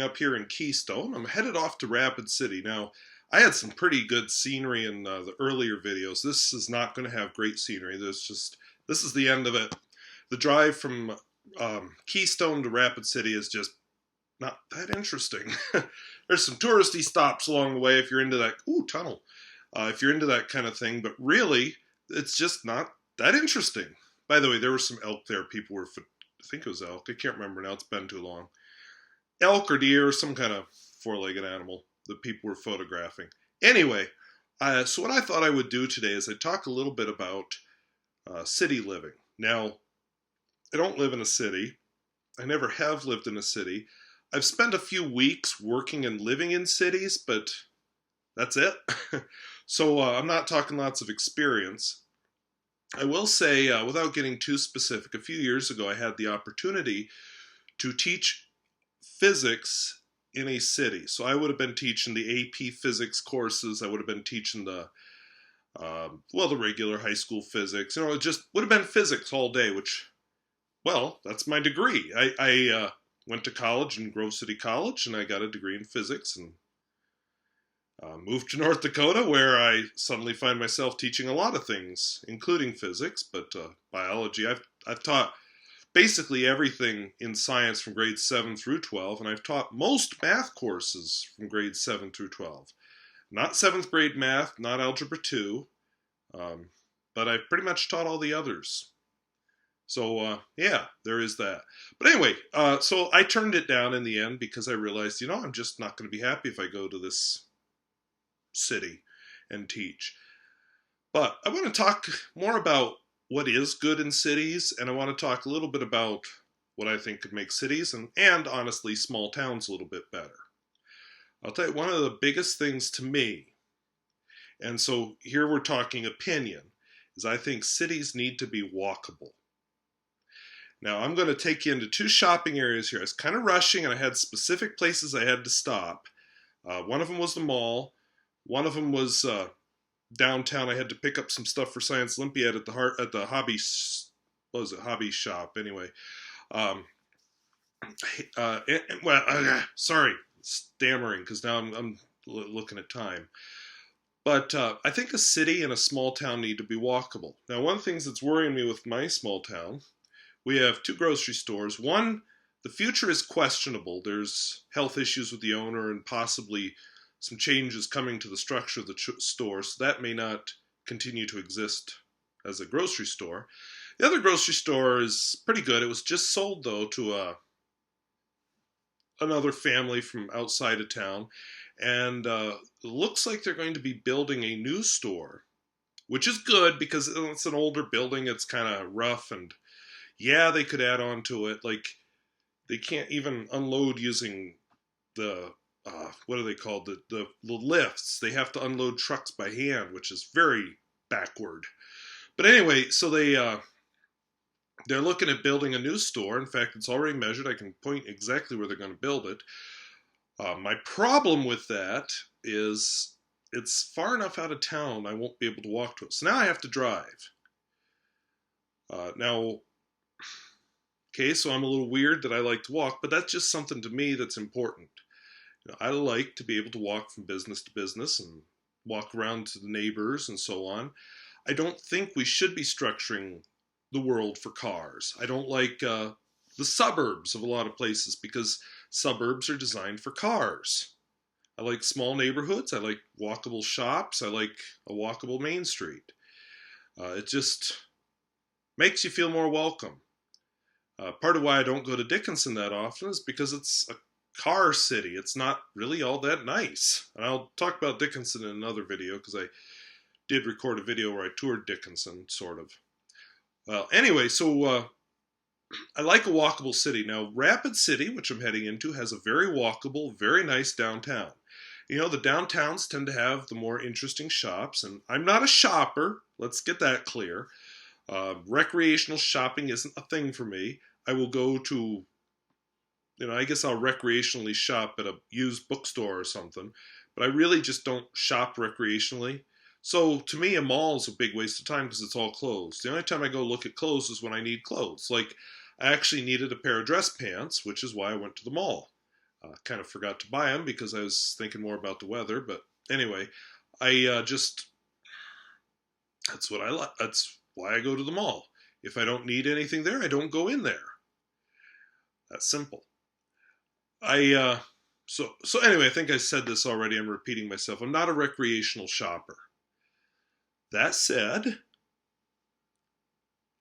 up here in Keystone. I'm headed off to Rapid City. Now, I had some pretty good scenery in the earlier videos. This is not going to have great scenery. This is the end of it. The drive from Keystone to Rapid City is just not that interesting. There's some touristy stops along the way if you're into that. Ooh, tunnel. If you're into that kind of thing, but really, it's just not that interesting. By the way, there were some elk there. People were, I think it was elk. I can't remember now. It's been too long. Elk or deer, some kind of four-legged animal that people were photographing. Anyway, so what I thought I would do today is I'd talk a little bit about city living. Now, I don't live in a city. I never have lived in a city. I've spent a few weeks working and living in cities, but that's it. So I'm not talking lots of experience. I will say, without getting too specific, a few years ago I had the opportunity to teach physics in a city. So I would have been teaching the AP physics courses. I would have been teaching the regular high school physics. You know, it just would have been physics all day, which, well, that's my degree. I went to college in Grove City College, and I got a degree in physics, and moved to North Dakota, where I suddenly find myself teaching a lot of things, including physics, but biology. I've taught basically everything in science from grades 7 through 12, and I've taught most math courses from grades 7 through 12. Not 7th grade math, not Algebra 2, but I've pretty much taught all the others. So, yeah, there is that. But anyway, so I turned it down in the end because I realized, you know, I'm just not going to be happy if I go to this city and teach. But I want to talk more about what is good in cities, and I want to talk a little bit about what I think could make cities and honestly small towns a little bit better. I'll tell you one of the biggest things to me, and so here we're talking opinion, is I think cities need to be walkable. Now I'm going to take you into two shopping areas here. I was kind of rushing and I had specific places I had to stop. One of them was the mall. One of them was downtown. I had to pick up some stuff for Science Olympiad at the hobby. What was it? Hobby shop. Anyway, sorry, stammering because now I'm looking at time. But I think a city and a small town need to be walkable. Now, one of the things that's worrying me with my small town, we have two grocery stores. One, the future is questionable. There's health issues with the owner and possibly some changes coming to the structure of the store, so that may not continue to exist as a grocery store. The other grocery store is pretty good. It was just sold, though, to another family from outside of town, and it looks like they're going to be building a new store, which is good because it's an older building. It's kind of rough, and yeah, they could add on to it. Like, they can't even unload using the what are they called? The lifts. They have to unload trucks by hand, which is very backward. But anyway, so they're looking at building a new store. In fact, it's already measured. I can point exactly where they're going to build it. My problem with that is it's far enough out of town I won't be able to walk to it. So now I have to drive. Okay, so I'm a little weird that I like to walk, but that's just something to me that's important. You know, I like to be able to walk from business to business and walk around to the neighbors and so on. I don't think we should be structuring the world for cars. I don't like the suburbs of a lot of places because suburbs are designed for cars. I like small neighborhoods. I like walkable shops. I like a walkable main street. It just makes you feel more welcome. Part of why I don't go to Dickinson that often is because it's a car city. It's not really all that nice. And I'll talk about Dickinson in another video because I did record a video where I toured Dickinson, sort of. Well, anyway, so I like a walkable city. Now, Rapid City, which I'm heading into, has a very walkable, very nice downtown. You know, the downtowns tend to have the more interesting shops, and I'm not a shopper. Let's get that clear. Recreational shopping isn't a thing for me. I will go to, you know, I guess I'll recreationally shop at a used bookstore or something, but I really just don't shop recreationally. So to me, a mall is a big waste of time because it's all clothes. The only time I go look at clothes is when I need clothes. Like, I actually needed a pair of dress pants, which is why I went to the mall. Kind of forgot to buy them because I was thinking more about the weather. But anyway, just that's what I like. That's why I go to the mall. If I don't need anything there, I don't go in there. That's simple. I so anyway, I think I said this already. I'm repeating myself. I'm not a recreational shopper. That said,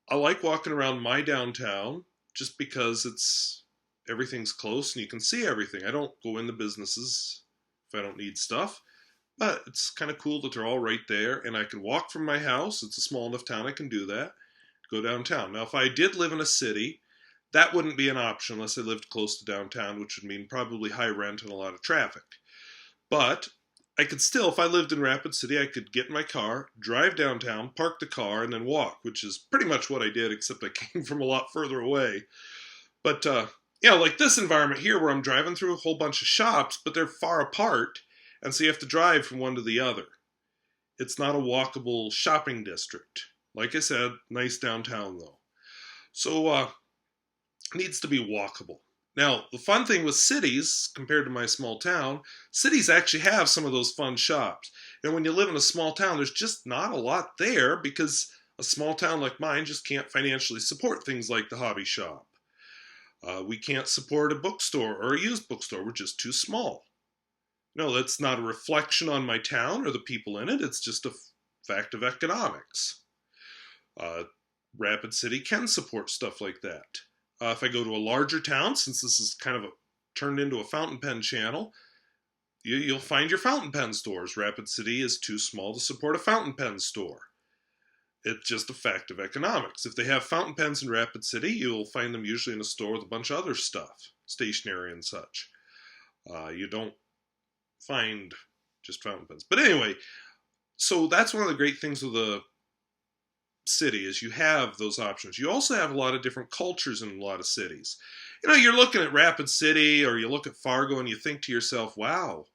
I like walking around my downtown just because everything's close and you can see everything. I don't go into businesses if I don't need stuff, but it's kind of cool that they're all right there and I can walk from my house. It's a small enough town I can do that. Go downtown. Now, if I did live in a city, that wouldn't be an option unless I lived close to downtown, which would mean probably high rent and a lot of traffic. But I could still, if I lived in Rapid City, I could get in my car, drive downtown, park the car, and then walk, which is pretty much what I did, except I came from a lot further away. But, like this environment here where I'm driving through a whole bunch of shops, but they're far apart, and so you have to drive from one to the other. It's not a walkable shopping district. Like I said, nice downtown, though. So, it needs to be walkable. Now, the fun thing with cities, compared to my small town, cities actually have some of those fun shops. And when you live in a small town, there's just not a lot there because a small town like mine just can't financially support things like the hobby shop. We can't support a bookstore or a used bookstore. We're just too small. No, that's not a reflection on my town or the people in it. It's just a fact of economics. Rapid City can support stuff like that. If I go to a larger town, since this is kind of turned into a fountain pen channel, you'll find your fountain pen stores. Rapid City is too small to support a fountain pen store. It's just a fact of economics. If they have fountain pens in Rapid City, you'll find them usually in a store with a bunch of other stuff, stationery and such. You don't find just fountain pens. But anyway, so that's one of the great things with the city is you have those options. You also have a lot of different cultures in a lot of cities. You're looking at Rapid City or you look at Fargo and you think to yourself, wow,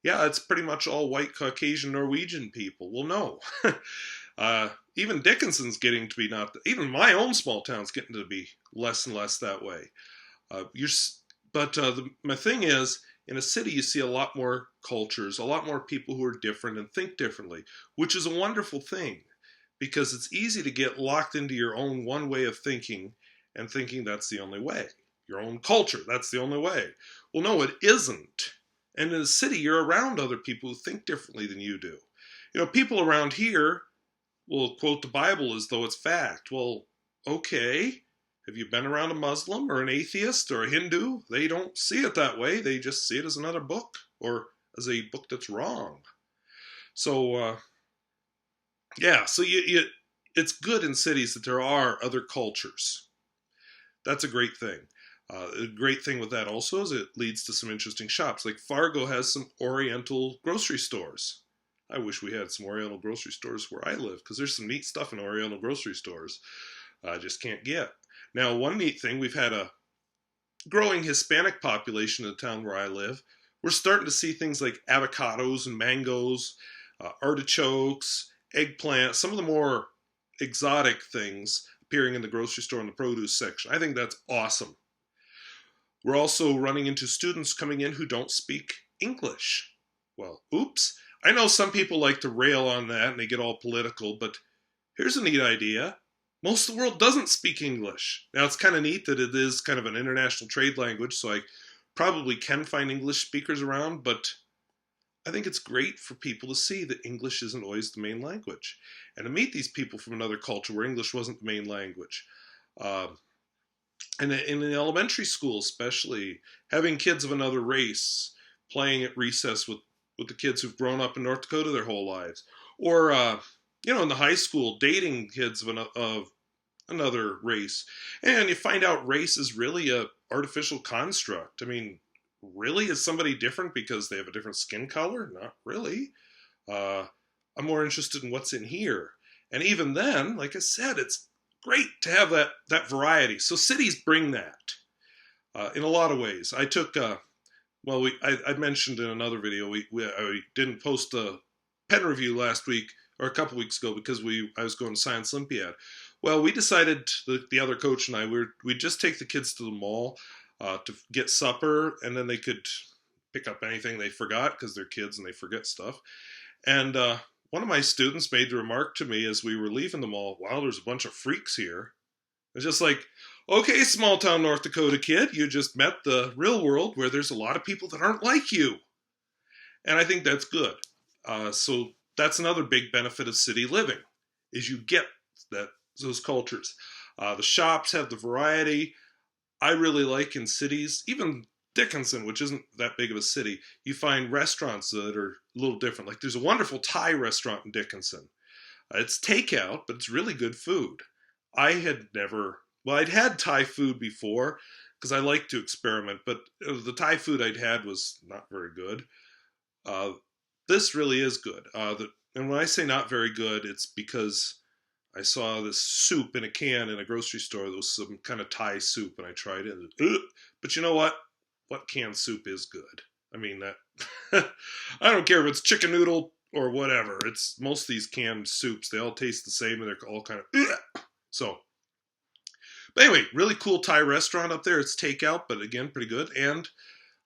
yeah, it's pretty much all white Caucasian Norwegian people. Well, no. Even Dickinson's getting to be even my own small town's getting to be less and less that way. My thing is, in a city you see a lot more cultures, a lot more people who are different and think differently, which is a wonderful thing. Because it's easy to get locked into your own one way of thinking and thinking that's the only way. Your own culture, that's the only way. Well, no, it isn't. And in a city, you're around other people who think differently than you do. People around here will quote the Bible as though it's fact. Well, okay. Have you been around a Muslim or an atheist or a Hindu? They don't see it that way. They just see it as another book or as a book that's wrong. So, so it's good in cities that there are other cultures. That's a great thing. A great thing with that also is it leads to some interesting shops. Like Fargo has some Oriental grocery stores. I wish we had some Oriental grocery stores where I live because there's some neat stuff in Oriental grocery stores I just can't get. Now, one neat thing, we've had a growing Hispanic population in the town where I live. We're starting to see things like avocados and mangoes, artichokes, eggplant, some of the more exotic things appearing in the grocery store in the produce section. I think that's awesome. We're also running into students coming in who don't speak English. Well, oops. I know some people like to rail on that and they get all political, but here's a neat idea. Most of the world doesn't speak English. Now, it's kind of neat that it is kind of an international trade language, so I probably can find English speakers around, but I think it's great for people to see that English isn't always the main language. And to meet these people from another culture where English wasn't the main language. And in an elementary school especially, having kids of another race playing at recess with the kids who've grown up in North Dakota their whole lives. Or, in the high school, dating kids of another race. And you find out race is really a artificial construct. I mean, really? Is somebody different because they have a different skin color? Not really. I'm more interested in what's in here. And even then, like I said, it's great to have that variety. So cities bring that in a lot of ways. I took, I mentioned in another video, I didn't post a pen review last week or a couple weeks ago because I was going to Science Olympiad. Well, we decided, the other coach and I, we'd just take the kids to the mall. to get supper, and then they could pick up anything they forgot because they're kids and they forget stuff. And one of my students made the remark to me as we were leaving the mall, wow, there's a bunch of freaks here. It's just like, okay, small town North Dakota kid, you just met the real world where there's a lot of people that aren't like you. And I think that's good. So that's another big benefit of city living, is you get those cultures. The shops have the variety. I really like in cities, even Dickinson, which isn't that big of a city, you find restaurants that are a little different. Like there's a wonderful Thai restaurant in Dickinson. It's takeout, but it's really good food. I'd had Thai food before because I like to experiment, but the Thai food I'd had was not very good. This really is good. And when I say not very good, it's because I saw this soup in a can in a grocery store. There was some kind of Thai soup, and I tried it. But you know what? What canned soup is good? I mean, that I don't care if it's chicken noodle or whatever. It's most of these canned soups. They all taste the same, and they're all kind of so. But anyway, really cool Thai restaurant up there. It's takeout, but again, pretty good. And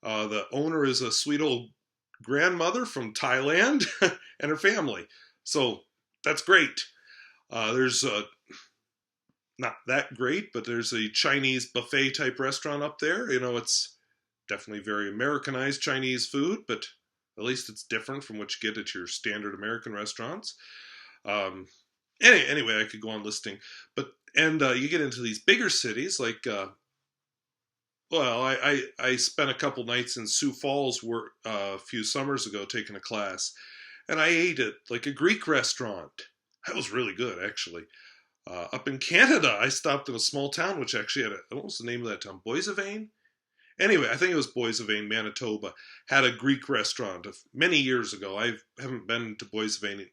the owner is a sweet old grandmother from Thailand and her family. So that's great. There's not that great, but there's a Chinese buffet type restaurant up there. You know, it's definitely very Americanized Chinese food, but at least it's different from what you get at your standard American restaurants. Anyway, I could go on listing, and you get into these bigger cities like, I spent a couple nights in Sioux Falls a few summers ago taking a class, and I ate at like a Greek restaurant. That was really good, actually. Up in Canada, I stopped in a small town which actually had what was the name of that town? Boissevain? Anyway, I think it was Boissevain, Manitoba, had a Greek restaurant many years ago. I haven't been to Boissevain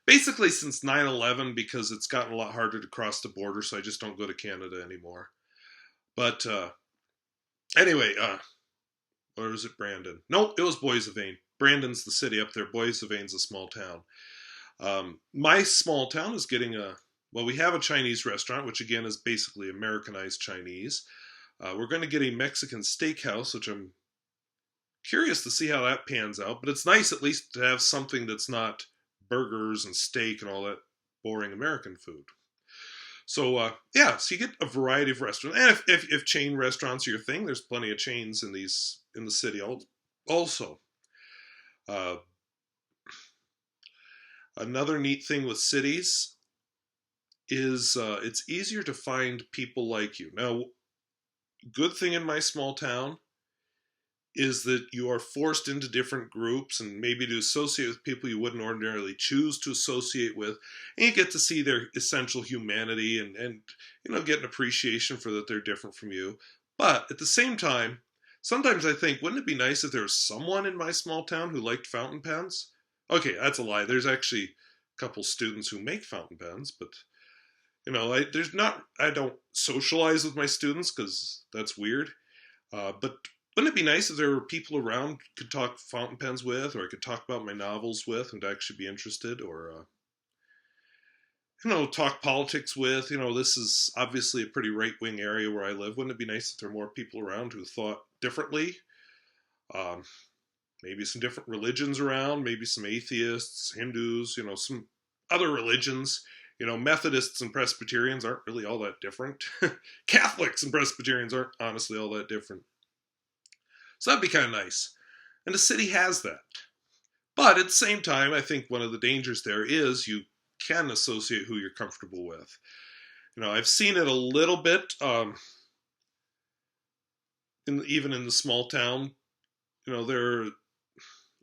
basically since 9/11 because it's gotten a lot harder to cross the border, so I just don't go to Canada anymore. But anyway, or was it Brandon? No, it was Boissevain. Brandon's the city up there. Boissevain's a small town. My small town is getting we have a Chinese restaurant, which again is basically Americanized Chinese. We're going to get a Mexican steakhouse, which I'm curious to see how that pans out. But it's nice at least to have something that's not burgers and steak and all that boring American food. So so you get a variety of restaurants, and if chain restaurants are your thing, there's plenty of chains in the city also. Another neat thing with cities is it's easier to find people like you. Now, good thing in my small town is that you are forced into different groups and maybe to associate with people you wouldn't ordinarily choose to associate with, and you get to see their essential humanity and get an appreciation for that they're different from you. But at the same time, sometimes I think, wouldn't it be nice if there was someone in my small town who liked fountain pens? Okay, that's a lie. There's actually a couple students who make fountain pens, but I don't socialize with my students because that's weird. But wouldn't it be nice if there were people around I could talk fountain pens with, or I could talk about my novels with and actually be interested, or talk politics with? This is obviously a pretty right-wing area where I live. Wouldn't it be nice if there were more people around who thought differently? Maybe some different religions around, maybe some atheists, Hindus, some other religions. Methodists and Presbyterians aren't really all that different. Catholics and Presbyterians aren't honestly all that different. So that'd be kind of nice. And the city has that. But at the same time, I think one of the dangers there is you can associate who you're comfortable with. I've seen it a little bit, even in the small town.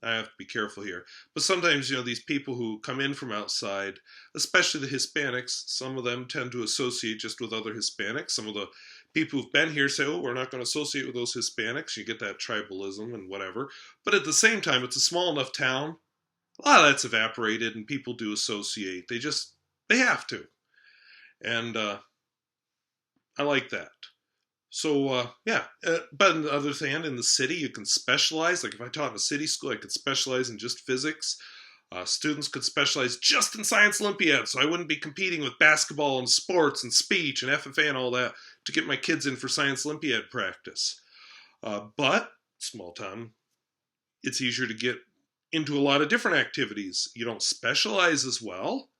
I have to be careful here. But sometimes, these people who come in from outside, especially the Hispanics, some of them tend to associate just with other Hispanics. Some of the people who've been here say, oh, we're not going to associate with those Hispanics. You get that tribalism and whatever. But at the same time, it's a small enough town. A lot of that's evaporated and people do associate. They have to. And I like that. So, but on the other hand, in the city, you can specialize. Like if I taught in a city school, I could specialize in just physics. Students could specialize just in Science Olympiad, so I wouldn't be competing with basketball and sports and speech and FFA and all that to get my kids in for Science Olympiad practice. But small town, it's easier to get into a lot of different activities. You don't specialize as well,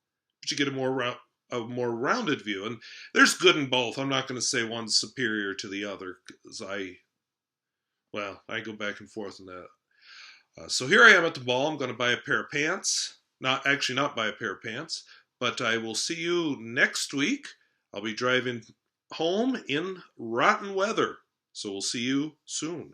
but you get a more rounded view. And there's good in both. I'm not going to say one's superior to the other because I go back and forth on that. So here I am at the mall. I'm going to buy a pair of pants. Not buy a pair of pants, but I will see you next week. I'll be driving home in rotten weather. So we'll see you soon.